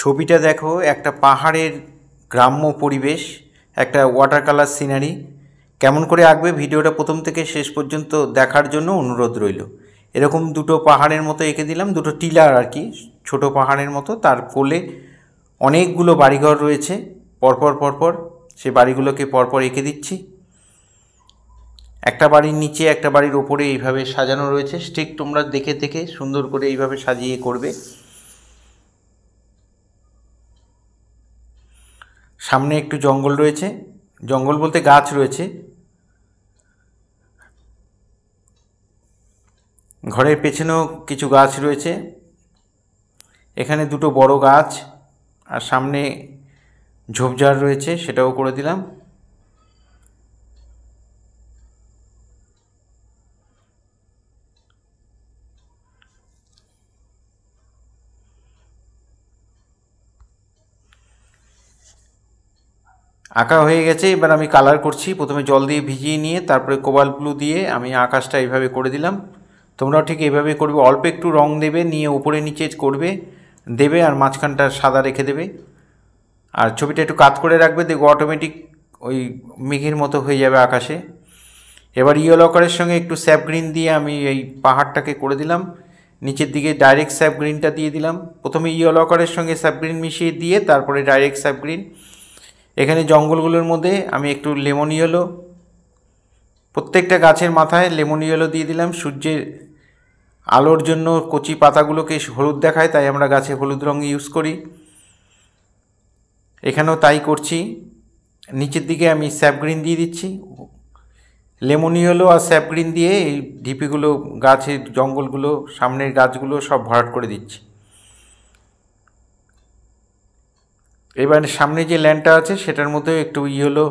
ছবিটা দেখো, একটা পাহাড়ের গ্রাম্য পরিবেশ, একটা ওয়াটার কালার সিনারি। কেমন করে আঁকবে ভিডিওটা প্রথম থেকে শেষ পর্যন্ত দেখার জন্য অনুরোধ রইল। এরকম দুটো পাহাড়ের মতো এঁকে দিলাম, দুটো টিলার আর কি, ছোট পাহাড়ের মতো। তার কোলে অনেকগুলো বাড়িঘর রয়েছে পরপর পরপর, সেই বাড়িগুলোকে পরপর এঁকে দিচ্ছি। একটা বাড়ির নিচে একটা বাড়ির ওপরে এইভাবে সাজানো রয়েছে। ঠিক তোমরা দেখে দেখে সুন্দর করে এইভাবে সাজিয়ে করবে। সামনে একটু জঙ্গল রয়েছে, জঙ্গল বলতে গাছ রয়েছে। ঘরের পেছনেও কিছু গাছ রয়েছে। এখানে দুটো বড় গাছ আর সামনে ঝোপঝাড় রয়েছে, সেটাও করে দিলাম। আঁকা হয়ে গেছে, এবার আমি কালার করছি। প্রথমে জল দিয়ে ভিজিয়ে নিয়ে তারপরে কোবাল্ট ব্লু দিয়ে আমি আকাশটা এইভাবে করে দিলাম। তোমরাও ঠিক এইভাবে করবে, অল্প একটু রং দেবে, নিয়ে উপরে নিচে করবে দেবে, আর মাঝখানটা সাদা রেখে দেবে। আর ছবিটা একটু কাত করে রাখবে, দেখো অটোমেটিক ওই মেঘের মতো হয়ে যাবে আকাশে। এবার ইয়েলো কালারের সঙ্গে একটু স্যাপ গ্রিন দিয়ে আমি এই পাহাড়টাকে করে দিলাম। নিচের দিকে ডাইরেক্ট স্যাপ গ্রিনটা দিয়ে দিলাম। প্রথমে ইয়েলো কালারের সঙ্গে স্যাপ গ্রিন মিশিয়ে দিয়ে তারপরে ডাইরেক্ট স্যাপ গ্রিন। এখানে জঙ্গলগুলোর মধ্যে আমি একটু লেমন ইয়েলো, প্রত্যেকটা গাছের মাথায় লেমন ইয়েলো দিয়ে দিলাম। সূর্যের আলোর জন্য কচি পাতাগুলোকে হলুদ দেখায়, তাই আমরা গাছে হলুদ রঙ ইউজ করি। এখানেও তাই করছি। নিচের দিকে আমি স্যাপ গ্রিন দিয়ে দিচ্ছি। লেমন ইয়েলো আর স্যাপ গ্রিন দিয়ে এই ঢিপিগুলো, গাছের জঙ্গলগুলো, সামনের গাছগুলো সব ভরাট করে দিচ্ছি। এবার সামনে যে ল্যান্ডটা আছে সেটার মধ্যে একটু ইয়েলো,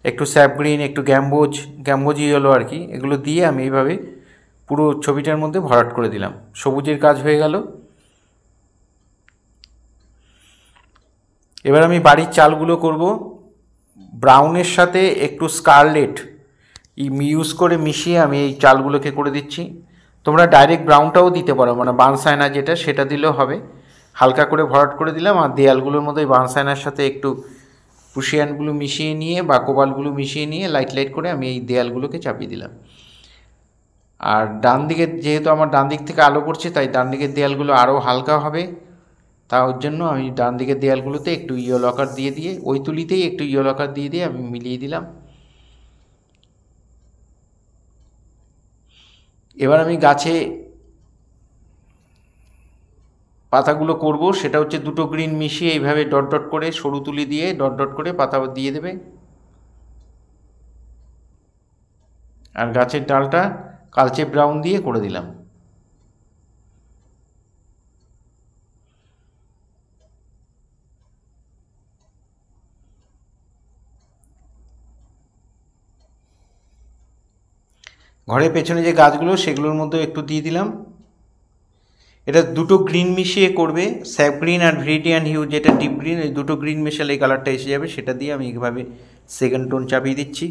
একটু স্যাপ গ্রিন, একটু গ্যাম্বোজ ইয়েলো আর কি, এগুলো দিয়ে আমি এইভাবে পুরো ছবিটার মধ্যে ভরাট করে দিলাম। সবুজের কাজ হয়ে গেল। এবার আমি বাড়ির চালগুলো করব। ব্রাউনের সাথে একটু স্কারলেট ইউজ করে মিশিয়ে আমি এই চালগুলোকে করে দিচ্ছি। তোমরা ডাইরেক্ট ব্রাউনটাও দিতে পারো, মানে বার্নসাইনা যেটা, সেটা দিলেও হবে। হালকা করে ভরাট করে দিলাম। আর দেয়ালগুলোর মধ্যে বার্নসাইনার সাথে একটু প্রুশিয়ান ব্লু মিশিয়ে নিয়ে বা কোবাল্ট ব্লু মিশিয়ে নিয়ে লাইট লাইট করে আমি এই দেয়ালগুলোকে চাপিয়ে দিলাম। আর ডান দিকে, যেহেতু আমার ডান দিক থেকে আলো পড়ছে, তাই ডান দিকের দেয়ালগুলো আরও হালকা হবে। তার জন্য আমি ডান দিকের দেয়ালগুলোতে একটু ইয়েলো আকার দিয়ে দিয়ে, ওই তুলিতেই একটু ইয়েলো আকার দিয়ে দিয়ে আমি মিলিয়ে দিলাম। এবার আমি গাছে পাতাগুলো করব, সেটা হচ্ছে দুটো গ্রিন মিশিয়ে এইভাবে ডট ডট করে সরু তুলি দিয়ে ডট ডট করে পাতা দিয়ে দেবে। আর গাছের ডালটা কালচে ব্রাউন দিয়ে করে দিলাম। ঘরের পেছনে যে গাছগুলো সেগুলোর মধ্যে একটু দিয়ে দিলাম। এটা দুটো গ্রিন মিশিয়ে করবে, স্যাপ গ্রিন আর ভিরিডিয়ান হিউ যেটা ডিপ গ্রিন, এই দুটো গ্রিন মেশালে এই কালারটা এসে যাবে। সেটা দিয়ে আমি এইভাবে সেকেন্ড টোন চাপিয়ে দিচ্ছি,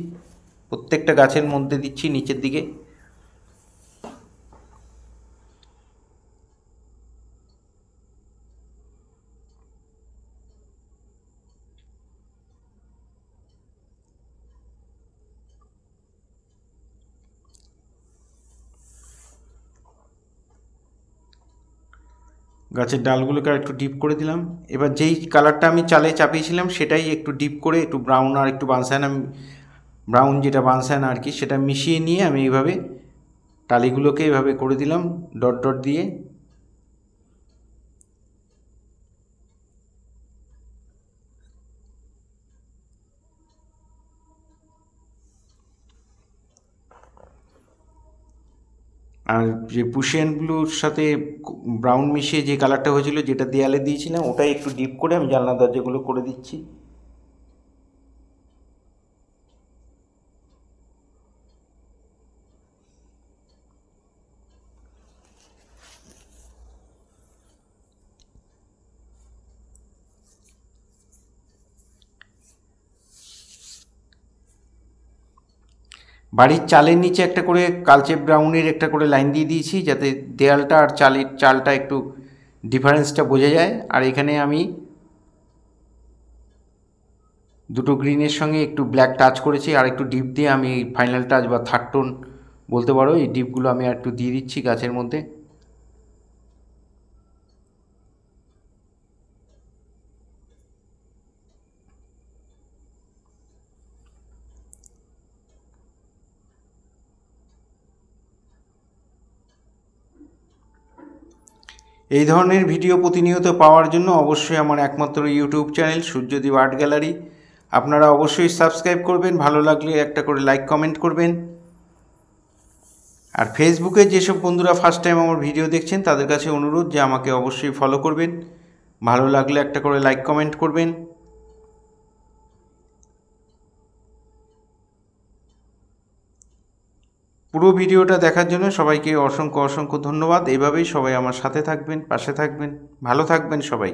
প্রত্যেকটা গাছের মধ্যে দিচ্ছি নিচের দিকে। গাছের ডালগুলোকে একটু ডিপ করে দিলাম। এবার যেই কালারটা আমি চালে চাপিয়েছিলাম সেটাই একটু ডিপ করে, একটু ব্রাউন আর একটু বানসায়না, ব্রাউন যেটা বানসায়না আর কি, সেটা মিশিয়ে নিয়ে আমি এইভাবে টালিগুলোকে এইভাবে করে দিলাম ডট ডট দিয়ে। আর যে প্রুশিয়ান ব্লুর সাথে ব্রাউন মিশিয়ে যে কালারটা হয়েছিল, যেটা দেয়ালে দিয়েছিলাম, ওটাই একটু ডিপ করে আমি জানলা দরজাগুলো করে দিচ্ছি। বাড়ির চালের নিচে একটা করে কালচে ব্রাউনের একটা করে লাইন দিয়ে দিয়েছি, যাতে দেয়ালটা আর চালটা একটু ডিফারেন্সটা বোঝা যায়। আর এখানে আমি দুটো গ্রিনের সঙ্গে একটু ব্ল্যাক টাচ করেছি, আর একটু ডিপ দিয়ে আমি ফাইনাল টাচ বা থার্ড টোন বলতে পারো, এই ডিপগুলো আমি আর একটু দিয়ে দিচ্ছি গাছের মধ্যে। এই ধরনের ভিডিও প্রতিনিয়ত পাওয়ার জন্য অবশ্যই আমার একমাত্র YouTube channel Suryadip art gallery আপনারা অবশ্যই সাবস্ক্রাইব করবেন, ভালো লাগলে একটা করে লাইক কমেন্ট করবেন। আর ফেসবুকে যেসব বন্ধুরা ফার্স্ট টাইম আমার ভিডিও দেখছেন তাদের কাছে অনুরোধ যে আমাকে অবশ্যই ফলো করবেন, ভালো লাগলে একটা করে লাইক কমেন্ট করবেন। পুরো ভিডিওটা দেখার জন্য সবাইকে অসংখ্য অসংখ্য ধন্যবাদ। এভাবেই সবাই আমার সাথে থাকবেন, পাশে থাকবেন, ভালো থাকবেন সবাই।